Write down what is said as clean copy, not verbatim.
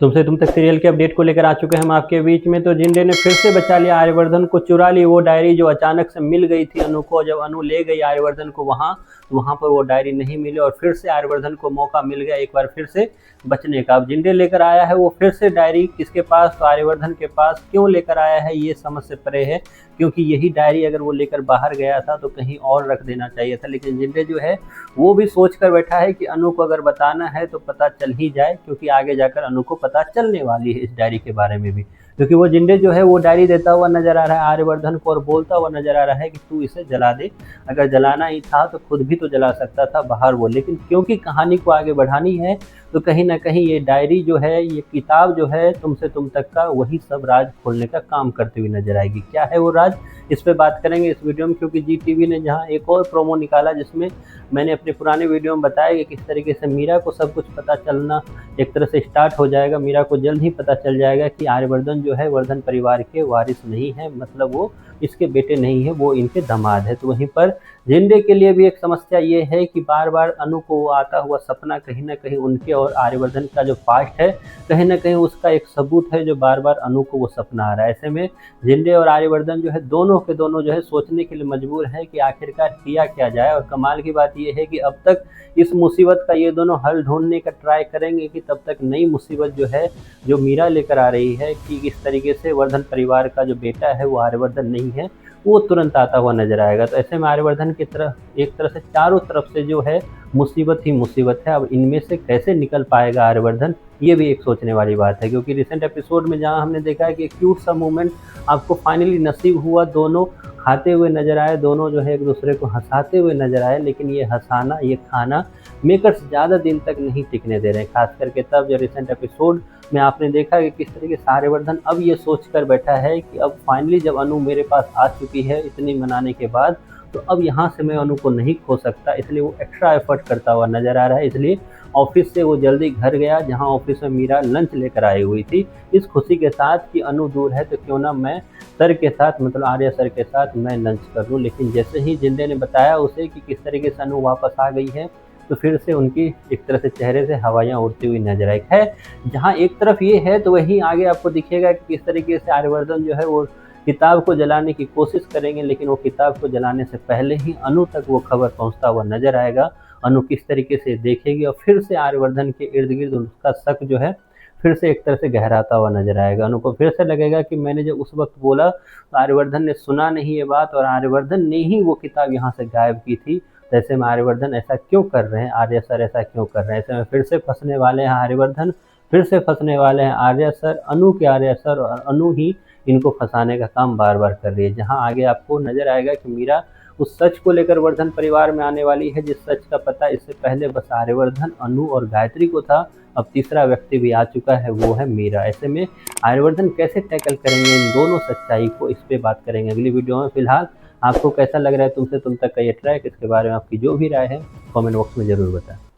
तुमसे तुम तक सीरियल के अपडेट को लेकर आ चुके हैं हम आपके बीच में। तो जिंदे ने फिर से बचा लिया आर्यवर्धन को, चुरा ली वो डायरी जो अचानक से मिल गई थी अनु को। जब अनु ले गई आर्यवर्धन को वहाँ पर वो डायरी नहीं मिली और फिर से आर्यवर्धन को मौका मिल गया एक बार फिर से बचने का। अब जिंदे लेकर आया है वो फिर से डायरी किसके पास, तो आर्यवर्धन के पास। क्यों लेकर आया है ये समझ से परे है, क्योंकि यही डायरी अगर वो लेकर बाहर गया था तो कहीं और रख देना चाहिए था। लेकिन जिंदे जो है वो भी सोच कर बैठा है कि अनु को अगर बताना है तो पता चल ही जाए, क्योंकि आगे जाकर अनु को पता चलने वाली है इस डायरी के बारे में भी। क्योंकि वो जिंदे जो है वो डायरी देता हुआ नजर आ रहा है आर्यवर्धन को और बोलता हुआ नजर आ रहा है कि तू इसे जला दे, अगर जलाना ही था तो खुद भी तो जला सकता था बाहर वो। लेकिन क्योंकि कहानी को आगे बढ़ानी है तो कहीं ना कहीं ये डायरी जो है, ये किताब जो है तुमसे तुम तक का, वही सब राज खोलने का काम करती हुई नजर आएगी। क्या है वो राज, इस पे बात करेंगे इस वीडियो में। क्योंकि जी टीवी ने जहां एक और प्रोमो निकाला जिसमें मैंने अपने पुराने वीडियो में बताया कि किस तरीके से मीरा को सब कुछ पता चलना एक तरह से स्टार्ट हो जाएगा। मीरा को जल्द ही पता चल जाएगा कि आर्यवर्धन जो है वर्धन परिवार के वारिस नहीं है, मतलब वो इसके बेटे नहीं है, वो इनके दामाद है। तो वहीं पर जिंदे के लिए भी एक समस्या ये है कि बार बार अनु को वो आता हुआ सपना कहीं ना कहीं उनके और आर्यवर्धन का जो पास्ट है कहीं ना कहीं उसका एक सबूत है जो बार बार अनु को वो सपना आ रहा है। ऐसे में जिंदे और आर्यवर्धन जो है दोनों के दोनों जो है सोचने के लिए मजबूर है कि आखिरकार किया क्या जाए। और कमाल की बात यह है कि अब तक इस मुसीबत का ये दोनों हल ढूंढने का ट्राई करेंगे कि तब तक नई मुसीबत जो है जो मीरा लेकर आ रही है कि किस तरीके से वर्धन परिवार का जो बेटा है वो आर्यवर्धन नहीं है, वो तुरंत आता हुआ नजर आएगा। तो ऐसे में आर्यवर्धन की तरफ एक तरह से चारों तरफ से जो है मुसीबत ही मुसीबत है। अब इनमें से कैसे निकल पाएगा आर्यवर्धन, ये भी एक सोचने वाली बात है। क्योंकि रिसेंट एपिसोड में जहां हमने देखा है कि क्यूट सा मोमेंट आपको फाइनली नसीब हुआ, दोनों खाते हुए नजर आए, दोनों जो है एक दूसरे को हंसाते हुए नजर आए। लेकिन ये हंसाना, ये खाना मेकर्स ज़्यादा दिन तक नहीं टिकने दे रहे हैं। खास करके तब जो रिसेंट एपिसोड में आपने देखा कि किस तरीके से आर्यवर्धन अब ये सोच कर बैठा है कि अब फाइनली जब अनु मेरे पास आ चुकी है इतनी मनाने के बाद, तो अब यहाँ से मैं अनु को नहीं खो सकता। इसलिए वो एक्स्ट्रा एफर्ट करता हुआ नजर आ रहा है। इसलिए ऑफिस से वो जल्दी घर गया जहाँ ऑफिस में मीरा लंच लेकर आई हुई थी, इस खुशी के साथ कि अनु दूर है तो क्यों ना मैं सर के साथ, मतलब आर्या सर के साथ मैं लंच कर लूँ। लेकिन जैसे ही जिंदे ने बताया उसे कि किस तरीके से अनु वापस आ गई है, तो फिर से उनकी एक तरह से चेहरे से हवाइयाँ उड़ती हुई नजर आई है। जहाँ एक तरफ ये है तो वहीं आगे आपको दिखेगा कि किस तरीके से आर्यवर्धन जो है वो किताब को जलाने की कोशिश करेंगे। लेकिन वो किताब को जलाने से पहले ही अनु तक वो खबर पहुंचता हुआ नजर आएगा। अनु किस तरीके से देखेगी और फिर से आर्यवर्धन के इर्द गिर्द उसका शक जो है फिर से एक तरह से गहराता हुआ नजर आएगा। अनु को फिर से लगेगा कि मैंने जब उस वक्त बोला तो आर्यवर्धन ने सुना नहीं ये बात, और आर्यवर्धन ने ही वो किताब यहाँ से गायब की थी। ऐसे में आर्यवर्धन ऐसा क्यों कर रहे हैं, आर्या सर ऐसा क्यों कर रहे हैं। ऐसे में फिर से फंसने वाले हैं आर्यवर्धन, फिर से फंसने वाले हैं आर्या सर, अनु के आर्या सर, और अनु ही इनको फंसाने का काम बार बार कर रही है। जहां आगे आपको नजर आएगा कि मीरा उस सच को लेकर वर्धन परिवार में आने वाली है जिस सच का पता इससे पहले बस आर्यवर्धन, अनु और गायत्री को था। अब तीसरा व्यक्ति भी आ चुका है, वो है मीरा। ऐसे में आर्यवर्धन कैसे टैकल करेंगे इन दोनों सच्चाई को, इस पे बात करेंगे अगली वीडियो में। फिलहाल आपको कैसा लग रहा है तुमसे तुम तक का ये ट्रैक, इसके बारे में आपकी जो भी राय है कमेंट बॉक्स में जरूर बताएं।